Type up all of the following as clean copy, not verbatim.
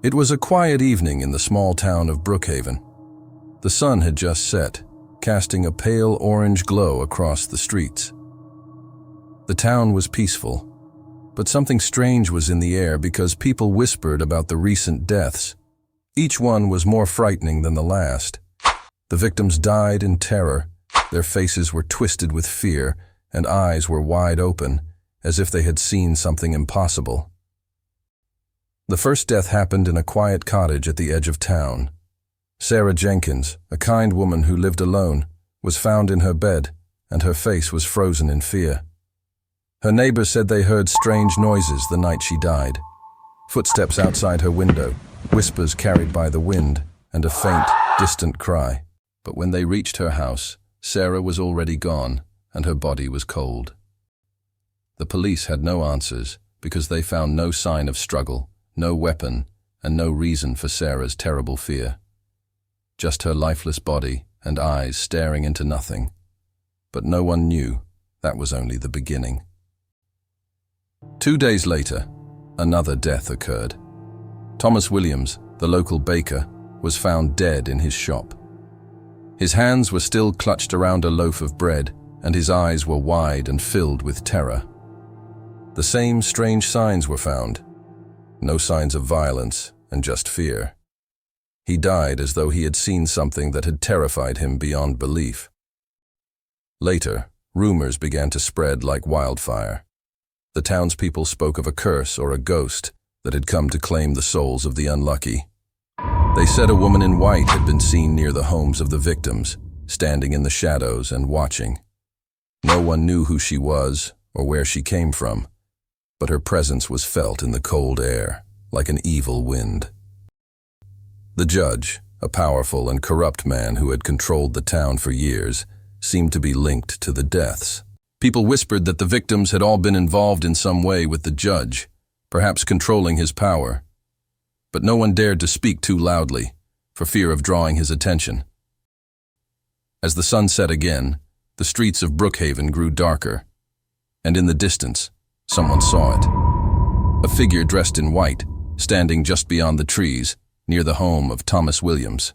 It was a quiet evening in the small town of Brookhaven. The sun had just set, casting a pale orange glow across the streets. The town was peaceful, but something strange was in the air because people whispered about the recent deaths. Each one was more frightening than the last. The victims died in terror. Their faces were twisted with fear, and eyes were wide open, as if they had seen something impossible. The first death happened in a quiet cottage at the edge of town. Sarah Jenkins, a kind woman who lived alone, was found in her bed, and her face was frozen in fear. Her neighbors said they heard strange noises the night she died. Footsteps outside her window, whispers carried by the wind, and a faint, distant cry. But when they reached her house, Sarah was already gone, and her body was cold. The police had no answers because they found no sign of struggle, no weapon, and no reason for Sarah's terrible fear. Just her lifeless body and eyes staring into nothing. But no one knew that was only the beginning. 2 days later, another death occurred. Thomas Williams, the local baker, was found dead in his shop. His hands were still clutched around a loaf of bread, and his eyes were wide and filled with terror. The same strange signs were found. No signs of violence, and just fear. He died as though he had seen something that had terrified him beyond belief. Later, rumors began to spread like wildfire. The townspeople spoke of a curse or a ghost that had come to claim the souls of the unlucky. They said a woman in white had been seen near the homes of the victims, standing in the shadows and watching. No one knew who she was or where she came from, but her presence was felt in the cold air, like an evil wind. The judge, a powerful and corrupt man who had controlled the town for years, seemed to be linked to the deaths. People whispered that the victims had all been involved in some way with the judge, perhaps controlling his power. But no one dared to speak too loudly, for fear of drawing his attention. As the sun set again, the streets of Brookhaven grew darker, and in the distance, someone saw it. A figure dressed in white, standing just beyond the trees, near the home of Thomas Williams.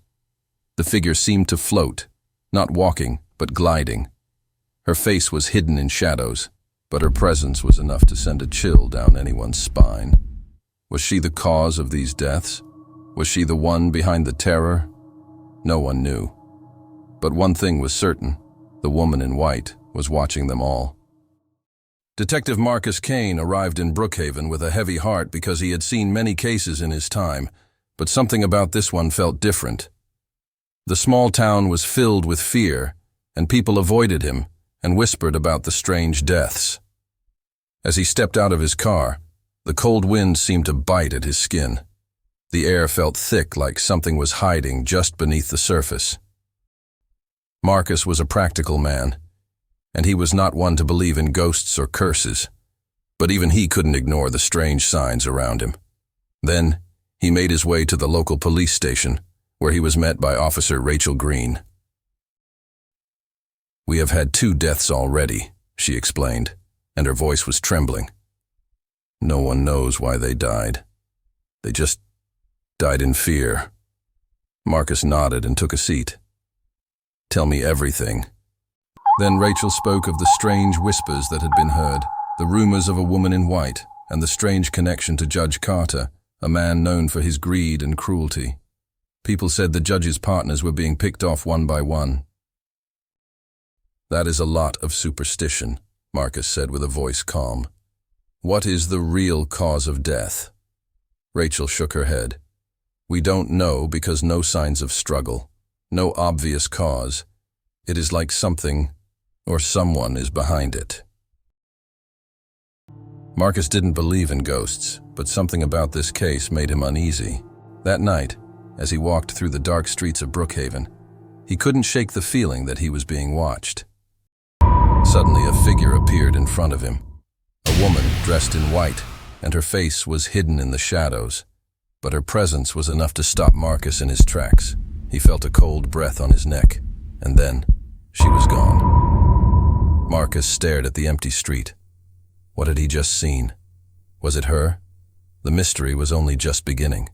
The figure seemed to float, not walking, but gliding. Her face was hidden in shadows, but her presence was enough to send a chill down anyone's spine. Was she the cause of these deaths? Was she the one behind the terror? No one knew. But one thing was certain: the woman in white was watching them all. Detective Marcus Kane arrived in Brookhaven with a heavy heart because he had seen many cases in his time, but something about this one felt different. The small town was filled with fear, and people avoided him and whispered about the strange deaths. As he stepped out of his car, the cold wind seemed to bite at his skin. The air felt thick, like something was hiding just beneath the surface. Marcus was a practical man, and he was not one to believe in ghosts or curses, but even he couldn't ignore the strange signs around him. Then, he made his way to the local police station, where he was met by Officer Rachel Green. "We have had 2 deaths already," she explained, and her voice was trembling. "No one knows why they died. They just died in fear." Marcus nodded and took a seat. "Tell me everything." Then Rachel spoke of the strange whispers that had been heard, the rumors of a woman in white, and the strange connection to Judge Carter, a man known for his greed and cruelty. People said the judge's partners were being picked off one by one. "That is a lot of superstition," Marcus said with a voice calm. "What is the real cause of death?" Rachel shook her head. "We don't know because no signs of struggle, no obvious cause. It is like something or someone is behind it." Marcus didn't believe in ghosts, but something about this case made him uneasy. That night, as he walked through the dark streets of Brookhaven, he couldn't shake the feeling that he was being watched. Suddenly, a figure appeared in front of him. A woman dressed in white, and her face was hidden in the shadows, but her presence was enough to stop Marcus in his tracks. He felt a cold breath on his neck, and then she was gone. Marcus stared at the empty street. What had he just seen? Was it her? The mystery was only just beginning.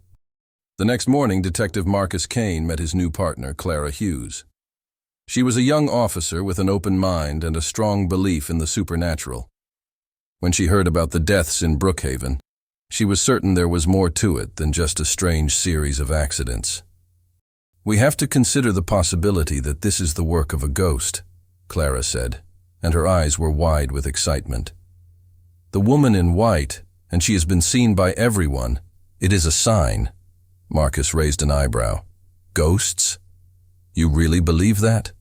The next morning, Detective Marcus Kane met his new partner, Clara Hughes. She was a young officer with an open mind and a strong belief in the supernatural. When she heard about the deaths in Brookhaven, she was certain there was more to it than just a strange series of accidents. "We have to consider the possibility that this is the work of a ghost," Clara said, and her eyes were wide with excitement. "The woman in white, and she has been seen by everyone. It is a sign." Marcus raised an eyebrow. "Ghosts? You really believe that?"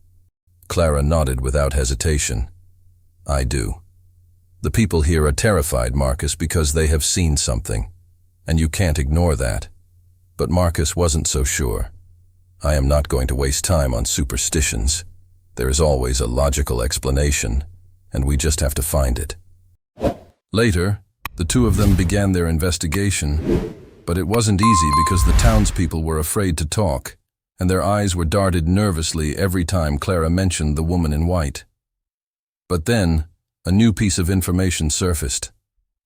Clara nodded without hesitation. "I do. The people here are terrified, Marcus, because they have seen something, and you can't ignore that." But Marcus wasn't so sure. "I am not going to waste time on superstitions. There is always a logical explanation, and we just have to find it." Later, the two of them began their investigation, but it wasn't easy because the townspeople were afraid to talk, and their eyes were darted nervously every time Clara mentioned the woman in white. But then, a new piece of information surfaced.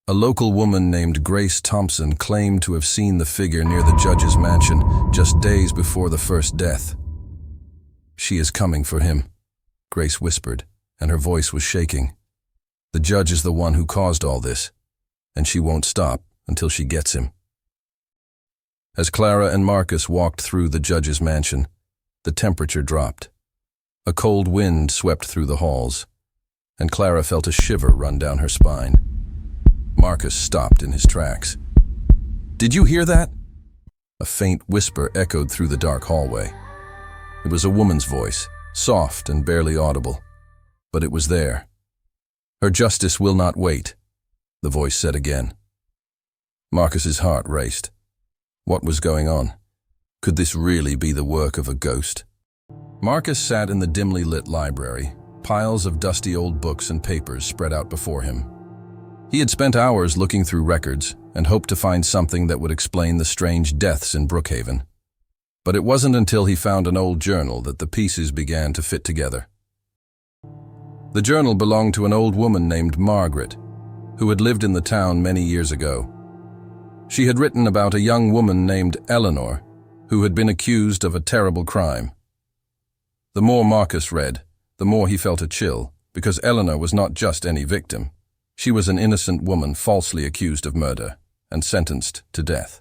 A local woman named Grace Thompson claimed to have seen the figure near the judge's mansion just days before the first death. "She is coming for him," Grace whispered, and her voice was shaking. "The judge is the one who caused all this, and she won't stop until she gets him." As Clara and Marcus walked through the judge's mansion, the temperature dropped. A cold wind swept through the halls, and Clara felt a shiver run down her spine. Marcus stopped in his tracks. "Did you hear that?" A faint whisper echoed through the dark hallway. It was a woman's voice, soft and barely audible, but it was there. "Her justice will not wait," the voice said again. Marcus's heart raced. What was going on? Could this really be the work of a ghost? Marcus sat in the dimly lit library, piles of dusty old books and papers spread out before him. He had spent hours looking through records and hoped to find something that would explain the strange deaths in Brookhaven. But it wasn't until he found an old journal that the pieces began to fit together. The journal belonged to an old woman named Margaret, who had lived in the town many years ago. She had written about a young woman named Eleanor, who had been accused of a terrible crime. The more Marcus read, the more he felt a chill, because Eleanor was not just any victim. She was an innocent woman falsely accused of murder and sentenced to death.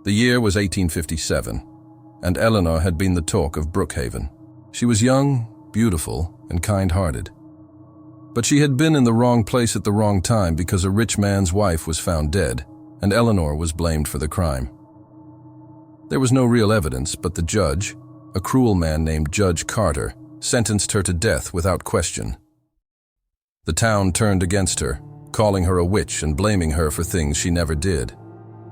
The year was 1857, and Eleanor had been the talk of Brookhaven. She was young, beautiful, and kind-hearted. But she had been in the wrong place at the wrong time because a rich man's wife was found dead, and Eleanor was blamed for the crime. There was no real evidence, but the judge, a cruel man named Judge Carter, sentenced her to death without question. The town turned against her, calling her a witch and blaming her for things she never did.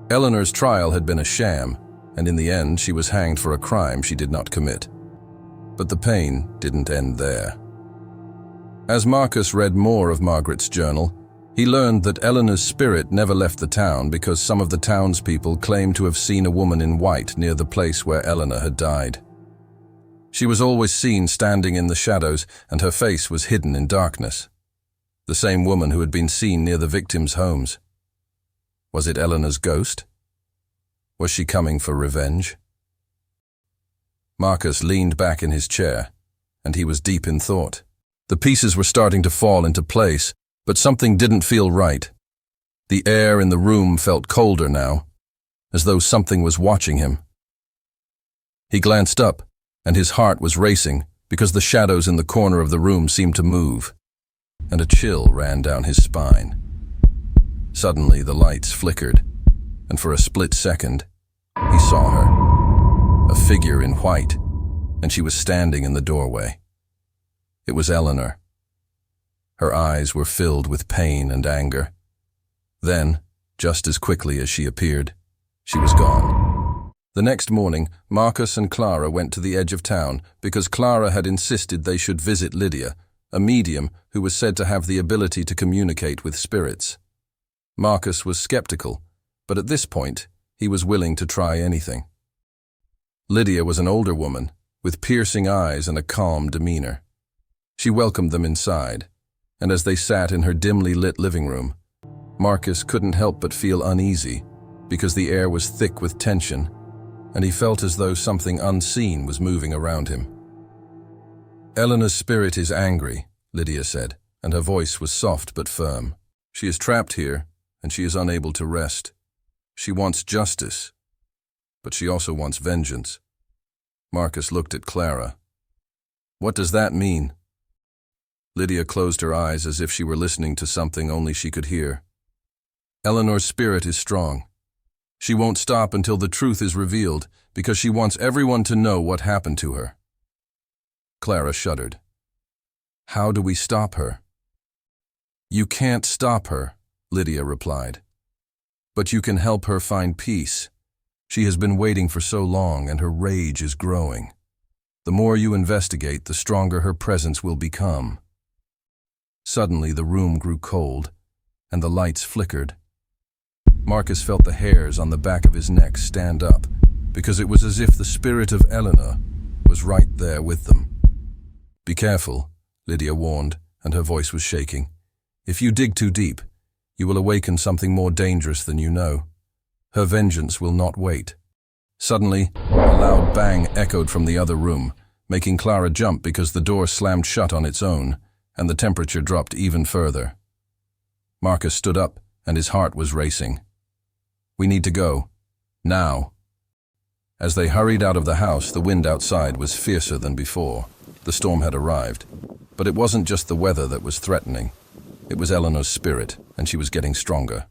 Eleanor's trial had been a sham, and in the end she was hanged for a crime she did not commit. But the pain didn't end there. As Marcus read more of Margaret's journal, he learned that Eleanor's spirit never left the town because some of the townspeople claimed to have seen a woman in white near the place where Eleanor had died. She was always seen standing in the shadows, and her face was hidden in darkness. The same woman who had been seen near the victims' homes. Was it Eleanor's ghost? Was she coming for revenge? Marcus leaned back in his chair, and he was deep in thought. The pieces were starting to fall into place, but something didn't feel right. The air in the room felt colder now, as though something was watching him. He glanced up, and his heart was racing because the shadows in the corner of the room seemed to move, and a chill ran down his spine. Suddenly the lights flickered, and for a split second, he saw her, a figure in white, and she was standing in the doorway. It was Eleanor. Her eyes were filled with pain and anger. Then, just as quickly as she appeared, she was gone. The next morning, Marcus and Clara went to the edge of town because Clara had insisted they should visit Lydia, a medium who was said to have the ability to communicate with spirits. Marcus was skeptical, but at this point, he was willing to try anything. Lydia was an older woman, with piercing eyes and a calm demeanor. She welcomed them inside, and as they sat in her dimly lit living room, Marcus couldn't help but feel uneasy, because the air was thick with tension, and he felt as though something unseen was moving around him. "Eleanor's spirit is angry," Lydia said, and her voice was soft but firm. "She is trapped here, and she is unable to rest. She wants justice, but she also wants vengeance." Marcus looked at Clara. "What does that mean?" Lydia closed her eyes as if she were listening to something only she could hear. "Eleanor's spirit is strong. She won't stop until the truth is revealed, because she wants everyone to know what happened to her." Clara shuddered. "How do we stop her?" "You can't stop her," Lydia replied. "But you can help her find peace. She has been waiting for so long, and her rage is growing. The more you investigate, the stronger her presence will become." Suddenly, the room grew cold, and the lights flickered. Marcus felt the hairs on the back of his neck stand up, because it was as if the spirit of Eleanor was right there with them. "Be careful," Lydia warned, and her voice was shaking. "If you dig too deep, you will awaken something more dangerous than you know. Her vengeance will not wait." Suddenly, a loud bang echoed from the other room, making Clara jump because the door slammed shut on its own, and the temperature dropped even further. Marcus stood up, and his heart was racing. "We need to go. Now." As they hurried out of the house, the wind outside was fiercer than before. The storm had arrived, but it wasn't just the weather that was threatening. It was Eleanor's spirit, and she was getting stronger.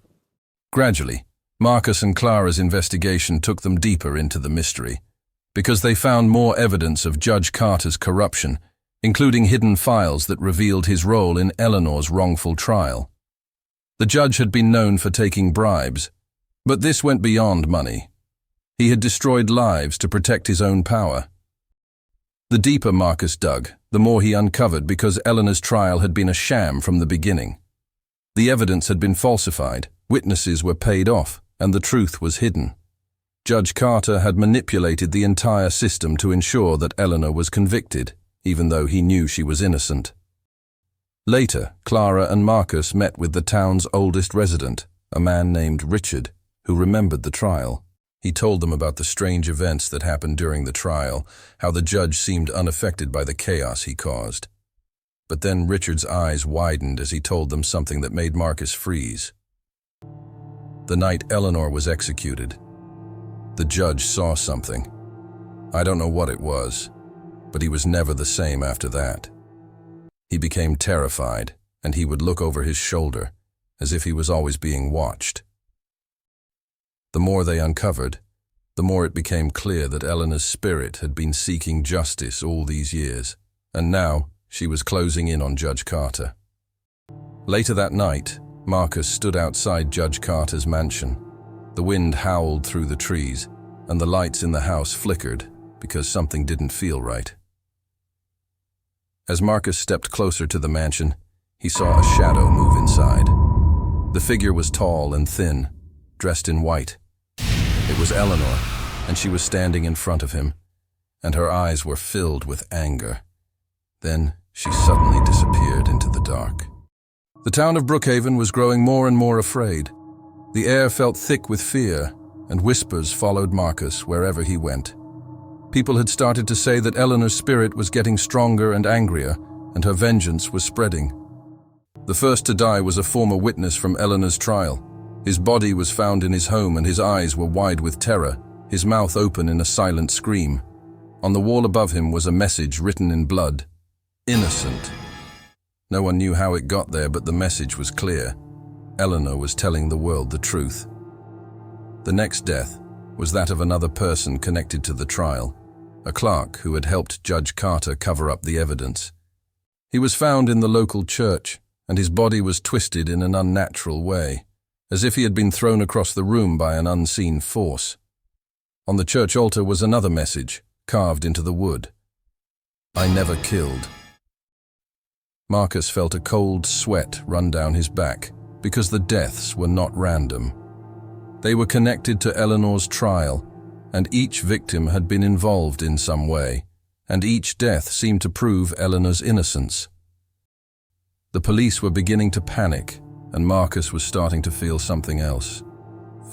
Gradually, Marcus and Clara's investigation took them deeper into the mystery, because they found more evidence of Judge Carter's corruption, including hidden files that revealed his role in Eleanor's wrongful trial. The judge had been known for taking bribes, but this went beyond money. He had destroyed lives to protect his own power. The deeper Marcus dug, the more he uncovered, because Eleanor's trial had been a sham from the beginning. The evidence had been falsified, witnesses were paid off, and the truth was hidden. Judge Carter had manipulated the entire system to ensure that Eleanor was convicted, even though he knew she was innocent. Later, Clara and Marcus met with the town's oldest resident, a man named Richard, who remembered the trial. He told them about the strange events that happened during the trial, how the judge seemed unaffected by the chaos he caused. But then Richard's eyes widened as he told them something that made Marcus freeze. The night Eleanor was executed, the judge saw something. I don't know what it was, but he was never the same after that. He became terrified, and he would look over his shoulder, as if he was always being watched. The more they uncovered, the more it became clear that Eleanor's spirit had been seeking justice all these years, and now she was closing in on Judge Carter. Later that night, Marcus stood outside Judge Carter's mansion. The wind howled through the trees, and the lights in the house flickered because something didn't feel right. As Marcus stepped closer to the mansion, he saw a shadow move inside. The figure was tall and thin, dressed in white. It was Eleanor, and she was standing in front of him, and her eyes were filled with anger. Then she suddenly disappeared into the dark. The town of Brookhaven was growing more and more afraid. The air felt thick with fear, and whispers followed Marcus wherever he went. People had started to say that Eleanor's spirit was getting stronger and angrier, and her vengeance was spreading. The first to die was a former witness from Eleanor's trial. His body was found in his home, and his eyes were wide with terror, his mouth open in a silent scream. On the wall above him was a message written in blood: "Innocent." No one knew how it got there, but the message was clear. Eleanor was telling the world the truth. The next death was that of another person connected to the trial, a clerk who had helped Judge Carter cover up the evidence. He was found in the local church, and his body was twisted in an unnatural way, as if he had been thrown across the room by an unseen force. On the church altar was another message, carved into the wood: "I never killed." Marcus felt a cold sweat run down his back, because the deaths were not random. They were connected to Eleanor's trial, and each victim had been involved in some way, and each death seemed to prove Eleanor's innocence. The police were beginning to panic, and Marcus was starting to feel something else: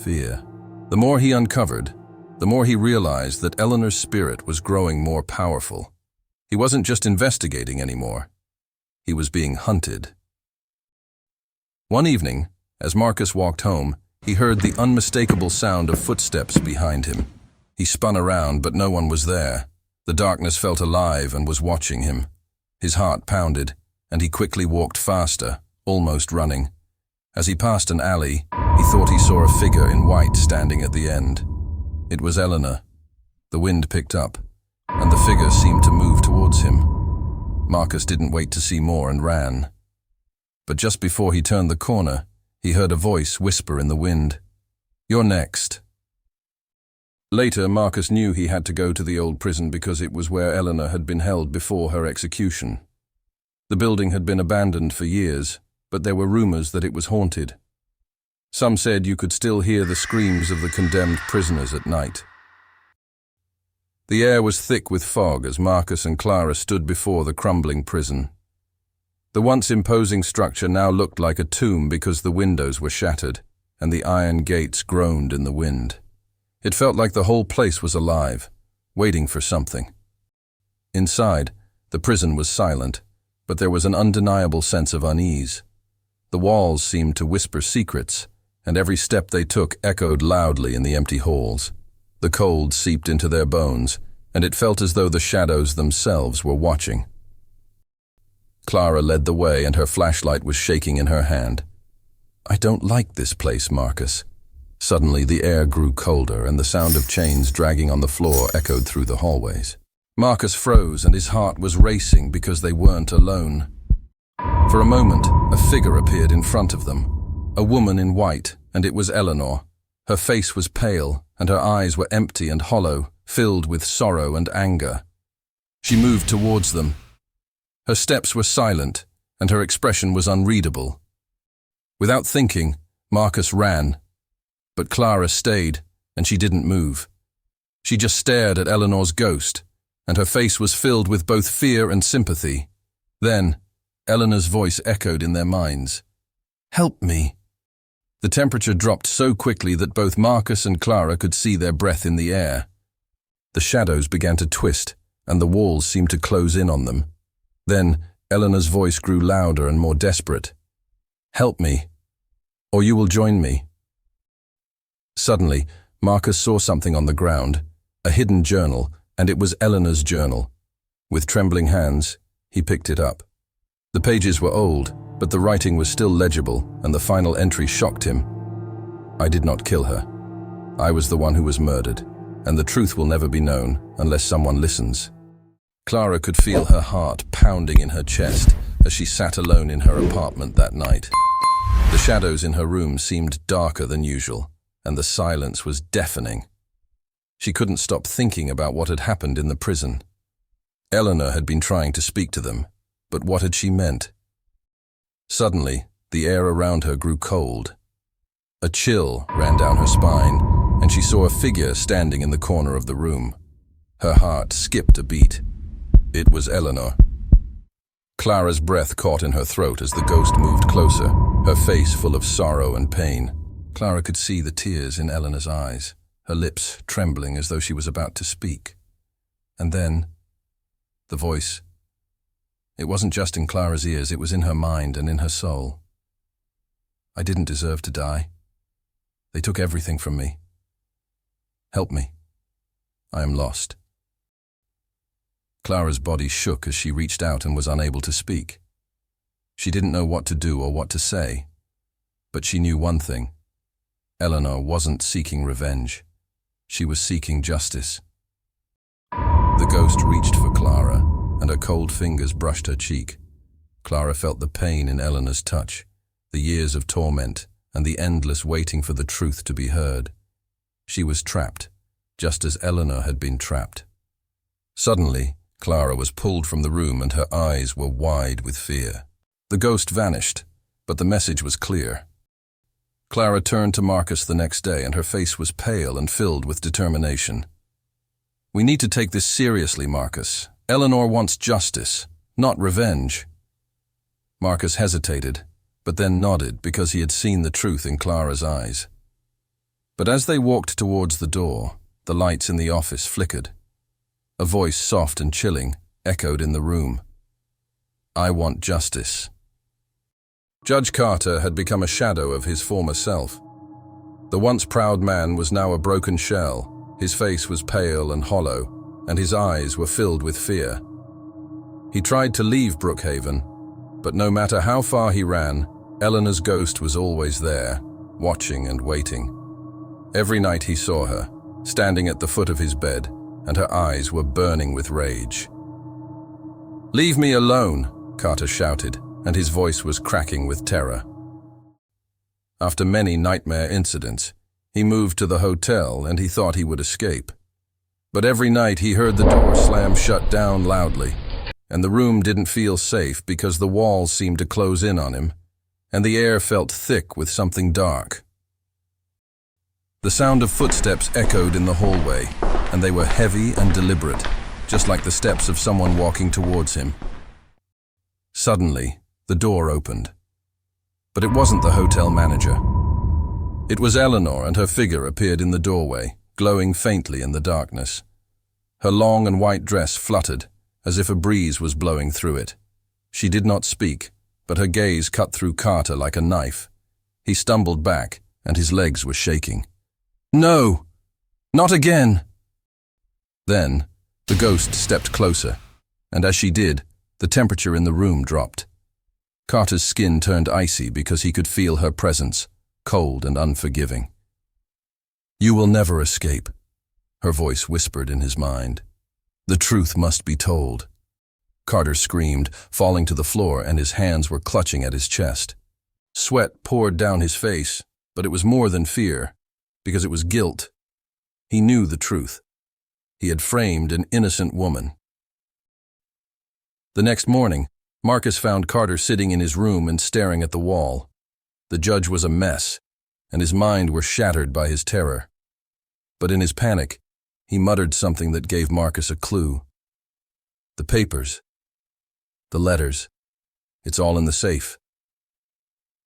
fear. The more he uncovered, the more he realized that Eleanor's spirit was growing more powerful. He wasn't just investigating anymore. He was being hunted. One evening, as Marcus walked home, he heard the unmistakable sound of footsteps behind him. He spun around, but no one was there. The darkness felt alive and was watching him. His heart pounded, and he quickly walked faster, almost running. As he passed an alley, he thought he saw a figure in white standing at the end. It was Eleanor. The wind picked up, and the figure seemed to move towards him. Marcus didn't wait to see more and ran. But just before he turned the corner, he heard a voice whisper in the wind, "You're next." Later, Marcus knew he had to go to the old prison because it was where Eleanor had been held before her execution. The building had been abandoned for years, but there were rumors that it was haunted. Some said you could still hear the screams of the condemned prisoners at night. The air was thick with fog as Marcus and Clara stood before the crumbling prison. The once imposing structure now looked like a tomb because the windows were shattered and the iron gates groaned in the wind. It felt like the whole place was alive, waiting for something. Inside, the prison was silent, but there was an undeniable sense of unease. The walls seemed to whisper secrets, and every step they took echoed loudly in the empty halls. The cold seeped into their bones, and it felt as though the shadows themselves were watching. Clara led the way, and her flashlight was shaking in her hand. "I don't like this place, Marcus." Suddenly, the air grew colder, and the sound of chains dragging on the floor echoed through the hallways. Marcus froze, and his heart was racing because they weren't alone. For a moment, a figure appeared in front of them, a woman in white, and it was Eleanor. Her face was pale, and her eyes were empty and hollow, filled with sorrow and anger. She moved towards them. Her steps were silent, and her expression was unreadable. Without thinking, Marcus ran. But Clara stayed, and she didn't move. She just stared at Eleanor's ghost, and her face was filled with both fear and sympathy. Then, Eleanor's voice echoed in their minds. "Help me." The temperature dropped so quickly that both Marcus and Clara could see their breath in the air. The shadows began to twist, and the walls seemed to close in on them. Then, Eleanor's voice grew louder and more desperate. "Help me, or you will join me." Suddenly, Marcus saw something on the ground, a hidden journal, and it was Eleanor's journal. With trembling hands, he picked it up. The pages were old, but the writing was still legible, and the final entry shocked him. "I did not kill her. I was the one who was murdered, and the truth will never be known unless someone listens." Clara could feel her heart pounding in her chest as she sat alone in her apartment that night. The shadows in her room seemed darker than usual, and the silence was deafening. She couldn't stop thinking about what had happened in the prison. Eleanor had been trying to speak to them, but what had she meant? Suddenly, the air around her grew cold. A chill ran down her spine, and she saw a figure standing in the corner of the room. Her heart skipped a beat. It was Eleanor. Clara's breath caught in her throat as the ghost moved closer, her face full of sorrow and pain. Clara could see the tears in Eleanor's eyes, her lips trembling as though she was about to speak. And then, the voice. It wasn't just in Clara's ears, it was in her mind and in her soul. "I didn't deserve to die. They took everything from me. Help me. I am lost." Clara's body shook as she reached out and was unable to speak. She didn't know what to do or what to say, but she knew one thing. Eleanor wasn't seeking revenge. She was seeking justice. The ghost reached for Clara, and her cold fingers brushed her cheek. Clara felt the pain in Eleanor's touch, the years of torment, and the endless waiting for the truth to be heard. She was trapped, just as Eleanor had been trapped. Suddenly, Clara was pulled from the room and her eyes were wide with fear. The ghost vanished, but the message was clear. Clara turned to Marcus the next day, and her face was pale and filled with determination. "We need to take this seriously, Marcus. Eleanor wants justice, not revenge." Marcus hesitated, but then nodded because he had seen the truth in Clara's eyes. But as they walked towards the door, the lights in the office flickered. A voice, soft and chilling, echoed in the room. "I want justice." Judge Carter had become a shadow of his former self. The once proud man was now a broken shell. His face was pale and hollow, and his eyes were filled with fear. He tried to leave Brookhaven, but no matter how far he ran, Eleanor's ghost was always there, watching and waiting. Every night he saw her, standing at the foot of his bed, and her eyes were burning with rage. "Leave me alone," Carter shouted, and his voice was cracking with terror. After many nightmare incidents, he moved to the hotel and he thought he would escape. But every night he heard the door slam shut down loudly, and the room didn't feel safe because the walls seemed to close in on him, and the air felt thick with something dark. The sound of footsteps echoed in the hallway, and they were heavy and deliberate, just like the steps of someone walking towards him. Suddenly, the door opened. But it wasn't the hotel manager. It was Eleanor, and her figure appeared in the doorway, glowing faintly in the darkness. Her long and white dress fluttered, as if a breeze was blowing through it. She did not speak, but her gaze cut through Carter like a knife. He stumbled back, and his legs were shaking. "No! Not again!" Then, the ghost stepped closer, and as she did, the temperature in the room dropped. Carter's skin turned icy because he could feel her presence, cold and unforgiving. "You will never escape," her voice whispered in his mind. "The truth must be told." Carter screamed, falling to the floor, and his hands were clutching at his chest. Sweat poured down his face, but it was more than fear, because it was guilt. He knew the truth. He had framed an innocent woman. The next morning, Marcus found Carter sitting in his room and staring at the wall. The judge was a mess, and his mind was shattered by his terror. But in his panic, he muttered something that gave Marcus a clue. "The papers. The letters. It's all in the safe."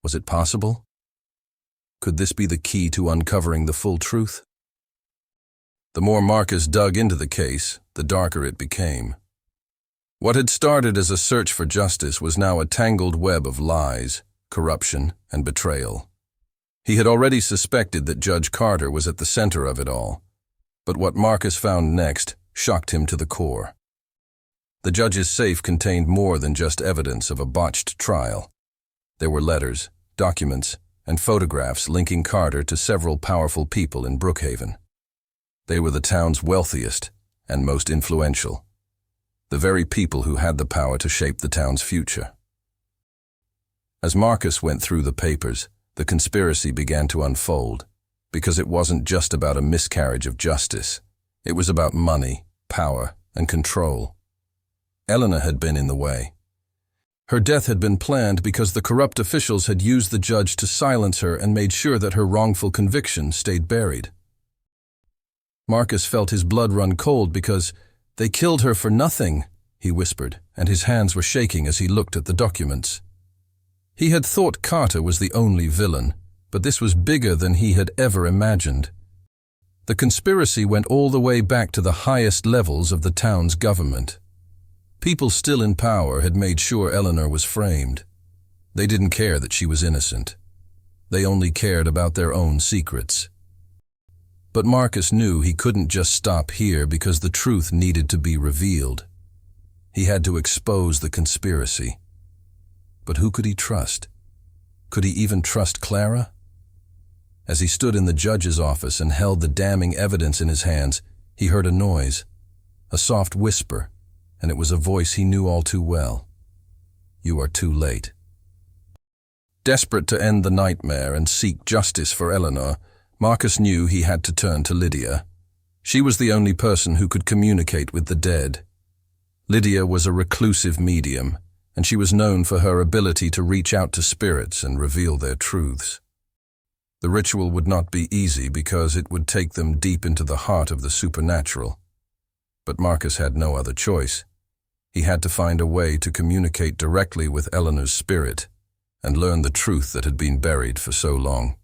Was it possible? Could this be the key to uncovering the full truth? The more Marcus dug into the case, the darker it became. What had started as a search for justice was now a tangled web of lies, corruption, and betrayal. He had already suspected that Judge Carter was at the center of it all, but what Marcus found next shocked him to the core. The judge's safe contained more than just evidence of a botched trial. There were letters, documents, and photographs linking Carter to several powerful people in Brookhaven. They were the town's wealthiest and most influential, the very people who had the power to shape the town's future. As Marcus went through the papers, the conspiracy began to unfold, because it wasn't just about a miscarriage of justice. It was about money, power, and control. Eleanor had been in the way. Her death had been planned because the corrupt officials had used the judge to silence her and made sure that her wrongful conviction stayed buried. Marcus felt his blood run cold because "they killed her for nothing," he whispered, and his hands were shaking as he looked at the documents. He had thought Carter was the only villain, but this was bigger than he had ever imagined. The conspiracy went all the way back to the highest levels of the town's government. People still in power had made sure Eleanor was framed. They didn't care that she was innocent. They only cared about their own secrets. But Marcus knew he couldn't just stop here because the truth needed to be revealed. He had to expose the conspiracy. But who could he trust? Could he even trust Clara? As he stood in the judge's office and held the damning evidence in his hands, he heard a noise, a soft whisper, and it was a voice he knew all too well. "You are too late." Desperate to end the nightmare and seek justice for Eleanor, Marcus knew he had to turn to Lydia. She was the only person who could communicate with the dead. Lydia was a reclusive medium, and she was known for her ability to reach out to spirits and reveal their truths. The ritual would not be easy because it would take them deep into the heart of the supernatural. But Marcus had no other choice. He had to find a way to communicate directly with Eleanor's spirit and learn the truth that had been buried for so long.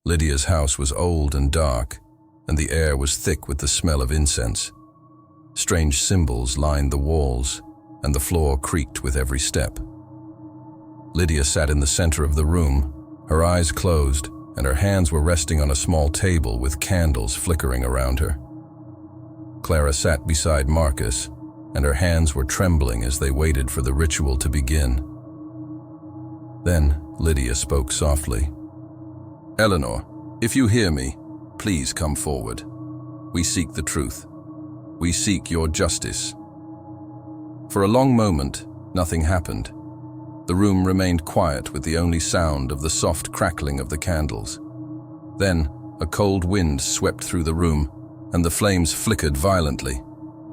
Lydia's house was old and dark, and the air was thick with the smell of incense. Strange symbols lined the walls, and the floor creaked with every step. Lydia sat in the center of the room, her eyes closed, and her hands were resting on a small table with candles flickering around her. Clara sat beside Marcus, and her hands were trembling as they waited for the ritual to begin. Then Lydia spoke softly. "Eleanor, if you hear me, please come forward. We seek the truth. We seek your justice." For a long moment, nothing happened. The room remained quiet with the only sound of the soft crackling of the candles. Then, a cold wind swept through the room, and the flames flickered violently.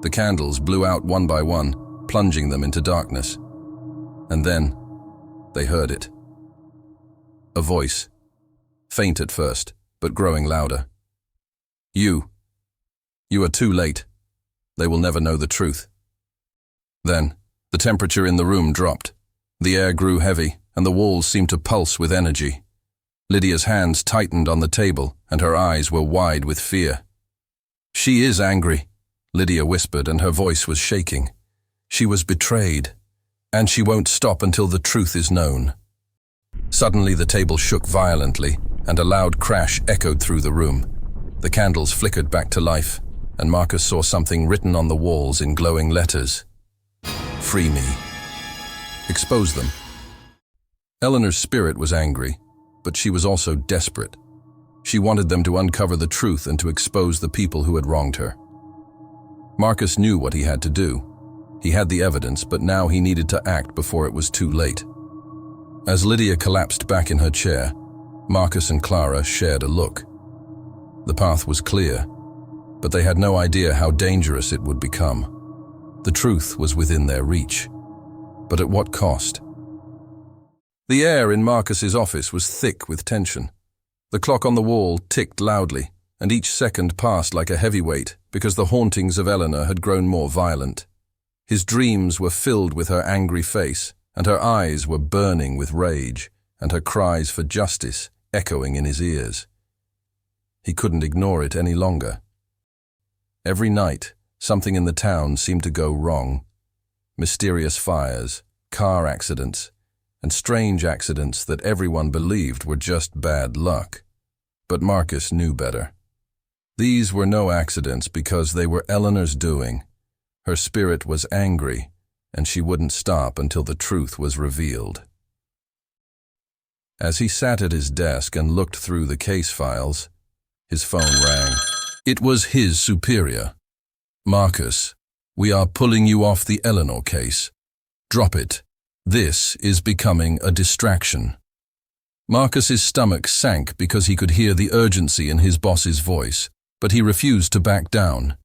The candles blew out one by one, plunging them into darkness. And then, they heard it. A voice, faint at first, but growing louder. You are too late. They will never know the truth." Then, the temperature in the room dropped. The air grew heavy, and the walls seemed to pulse with energy. Lydia's hands tightened on the table, and her eyes were wide with fear. "She is angry," Lydia whispered, and her voice was shaking. "She was betrayed, and she won't stop until the truth is known." Suddenly the table shook violently, and a loud crash echoed through the room. The candles flickered back to life, and Marcus saw something written on the walls in glowing letters. "Free me. Expose them." Eleanor's spirit was angry, but she was also desperate. She wanted them to uncover the truth and to expose the people who had wronged her. Marcus knew what he had to do. He had the evidence, but now he needed to act before it was too late. As Lydia collapsed back in her chair, Marcus and Clara shared a look. The path was clear, but they had no idea how dangerous it would become. The truth was within their reach, but at what cost? The air in Marcus's office was thick with tension. The clock on the wall ticked loudly, and each second passed like a heavyweight because the hauntings of Eleanor had grown more violent. His dreams were filled with her angry face, and her eyes were burning with rage, and her cries for justice echoing in his ears. He couldn't ignore it any longer. Every night, something in the town seemed to go wrong. Mysterious fires, car accidents, and strange accidents that everyone believed were just bad luck. But Marcus knew better. These were no accidents because they were Eleanor's doing. Her spirit was angry, and she wouldn't stop until the truth was revealed. As he sat at his desk and looked through the case files, his phone rang. It was his superior. "Marcus, we are pulling you off the Eleanor case. Drop it. This is becoming a distraction." Marcus's stomach sank because he could hear the urgency in his boss's voice, but he refused to back down.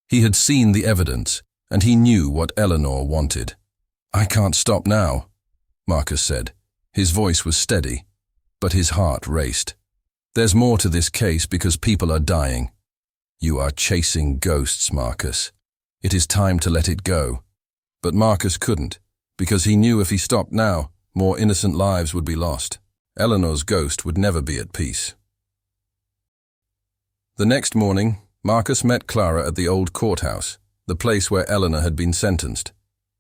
He had seen the evidence, and he knew what Eleanor wanted. "I can't stop now," Marcus said. His voice was steady, but his heart raced. "There's more to this case because people are dying. You are chasing ghosts, Marcus. It is time to let it go." But Marcus couldn't, because he knew if he stopped now, more innocent lives would be lost. Eleanor's ghost would never be at peace. The next morning, Marcus met Clara at the old courthouse, the place where Eleanor had been sentenced.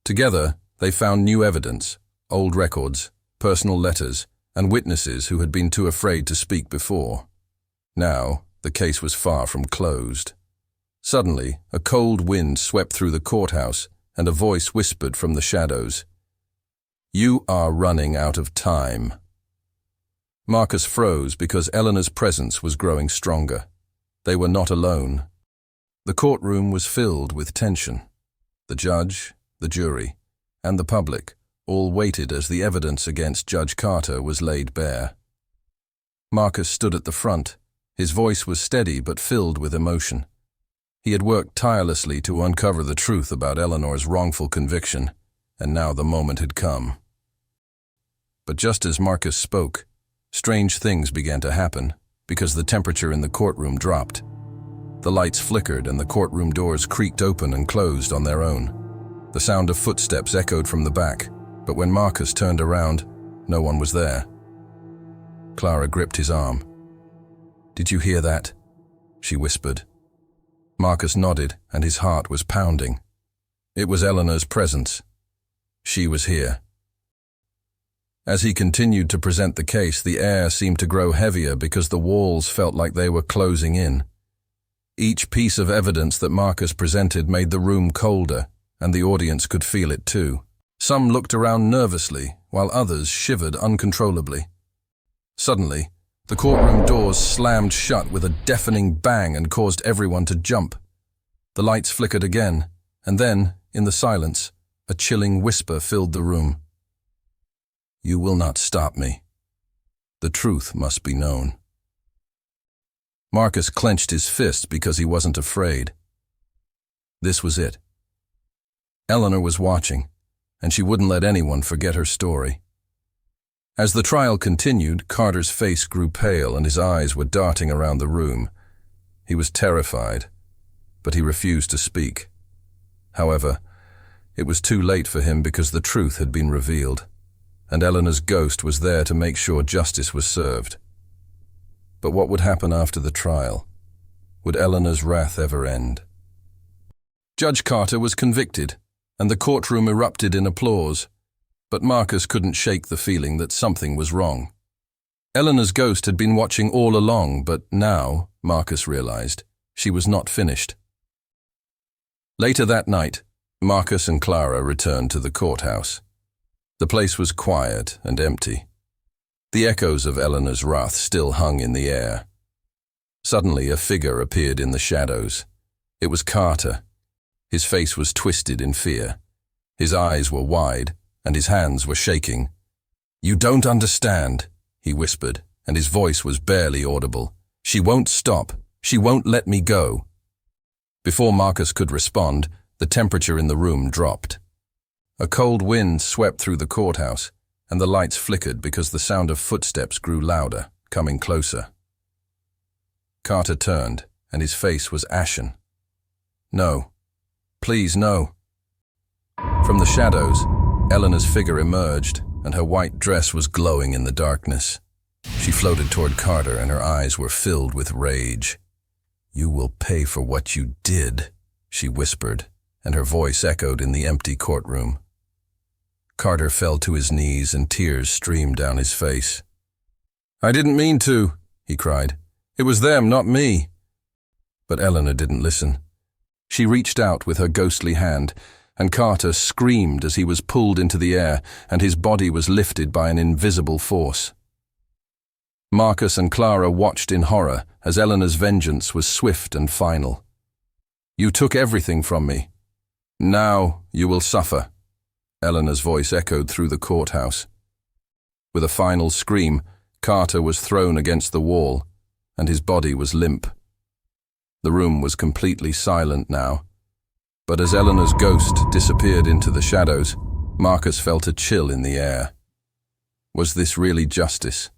Together, they found new evidence, old records, personal letters, and witnesses who had been too afraid to speak before. Now, the case was far from closed. Suddenly, a cold wind swept through the courthouse, and a voice whispered from the shadows, "You are running out of time." Marcus froze because Eleanor's presence was growing stronger. They were not alone. The courtroom was filled with tension. The judge, the jury, and the public all waited as the evidence against Judge Carter was laid bare. Marcus stood at the front. His voice was steady but filled with emotion. He had worked tirelessly to uncover the truth about Eleanor's wrongful conviction, and now the moment had come. But just as Marcus spoke, strange things began to happen because the temperature in the courtroom dropped. The lights flickered and the courtroom doors creaked open and closed on their own. The sound of footsteps echoed from the back, but when Marcus turned around, no one was there. Clara gripped his arm. "Did you hear that?" she whispered. Marcus nodded, and his heart was pounding. It was Eleanor's presence. She was here. As he continued to present the case, the air seemed to grow heavier because the walls felt like they were closing in. Each piece of evidence that Marcus presented made the room colder, and the audience could feel it too. Some looked around nervously, while others shivered uncontrollably. Suddenly, the courtroom doors slammed shut with a deafening bang and caused everyone to jump. The lights flickered again, and then, in the silence, a chilling whisper filled the room. "You will not stop me. The truth must be known." Marcus clenched his fist because he wasn't afraid. This was it. Eleanor was watching, and she wouldn't let anyone forget her story. As the trial continued, Carter's face grew pale and his eyes were darting around the room. He was terrified, but he refused to speak. However, it was too late for him because the truth had been revealed, and Eleanor's ghost was there to make sure justice was served. But what would happen after the trial? Would Eleanor's wrath ever end? Judge Carter was convicted, and the courtroom erupted in applause. But Marcus couldn't shake the feeling that something was wrong. Eleanor's ghost had been watching all along, but now, Marcus realized, she was not finished. Later that night, Marcus and Clara returned to the courthouse. The place was quiet and empty. The echoes of Eleanor's wrath still hung in the air. Suddenly, a figure appeared in the shadows. It was Carter. His face was twisted in fear. His eyes were wide, and his hands were shaking. "You don't understand," he whispered, and his voice was barely audible. "She won't stop. She won't let me go." Before Marcus could respond, the temperature in the room dropped. A cold wind swept through the courthouse, and the lights flickered because the sound of footsteps grew louder, coming closer. Carter turned, and his face was ashen. "No. Please, no." From the shadows, Eleanor's figure emerged, and her white dress was glowing in the darkness. She floated toward Carter, and her eyes were filled with rage. "You will pay for what you did," she whispered, and her voice echoed in the empty courtroom. Carter fell to his knees, and tears streamed down his face. "I didn't mean to," he cried. "It was them, not me." But Eleanor didn't listen. She reached out with her ghostly hand, and Carter screamed as he was pulled into the air, and his body was lifted by an invisible force. Marcus and Clara watched in horror as Eleanor's vengeance was swift and final. "You took everything from me. Now you will suffer," Eleanor's voice echoed through the courthouse. With a final scream, Carter was thrown against the wall, and his body was limp. The room was completely silent now. But as Eleanor's ghost disappeared into the shadows, Marcus felt a chill in the air. Was this really justice?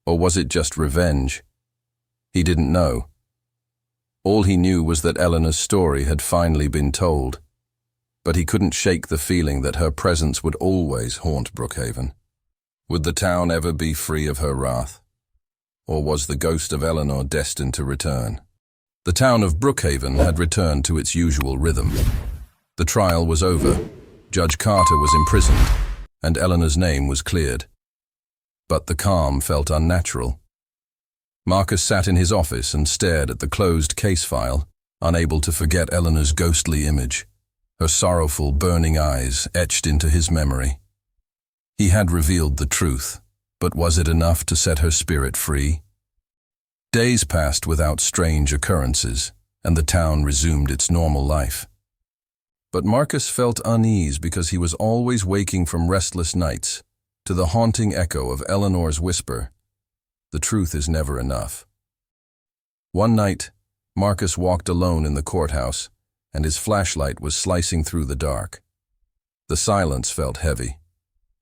Or was it just revenge? He didn't know. All he knew was that Eleanor's story had finally been told. But he couldn't shake the feeling that her presence would always haunt Brookhaven. Would the town ever be free of her wrath? Or was the ghost of Eleanor destined to return? The town of Brookhaven had returned to its usual rhythm. The trial was over, Judge Carter was imprisoned, and Eleanor's name was cleared. But the calm felt unnatural. Marcus sat in his office and stared at the closed case file, unable to forget Eleanor's ghostly image, her sorrowful, burning eyes etched into his memory. He had revealed the truth, but was it enough to set her spirit free? Days passed without strange occurrences, and the town resumed its normal life. But Marcus felt unease because he was always waking from restless nights to the haunting echo of Eleanor's whisper, "The truth is never enough." One night, Marcus walked alone in the courthouse, and his flashlight was slicing through the dark. The silence felt heavy,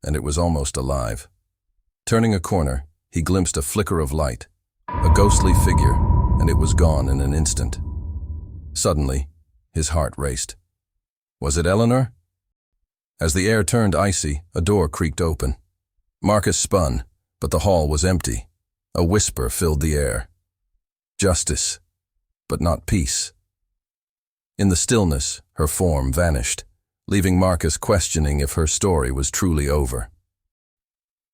and it was almost alive. Turning a corner, he glimpsed a flicker of light, a ghostly figure, and it was gone in an instant. Suddenly, his heart raced. Was it Eleanor? As the air turned icy, a door creaked open. Marcus spun, but the hall was empty. A whisper filled the air. Justice, but not peace. In the stillness, her form vanished, leaving Marcus questioning if her story was truly over.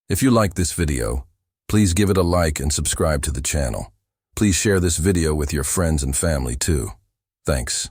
If you like this video, please give it a like and subscribe to the channel. Please share this video with your friends and family too. Thanks.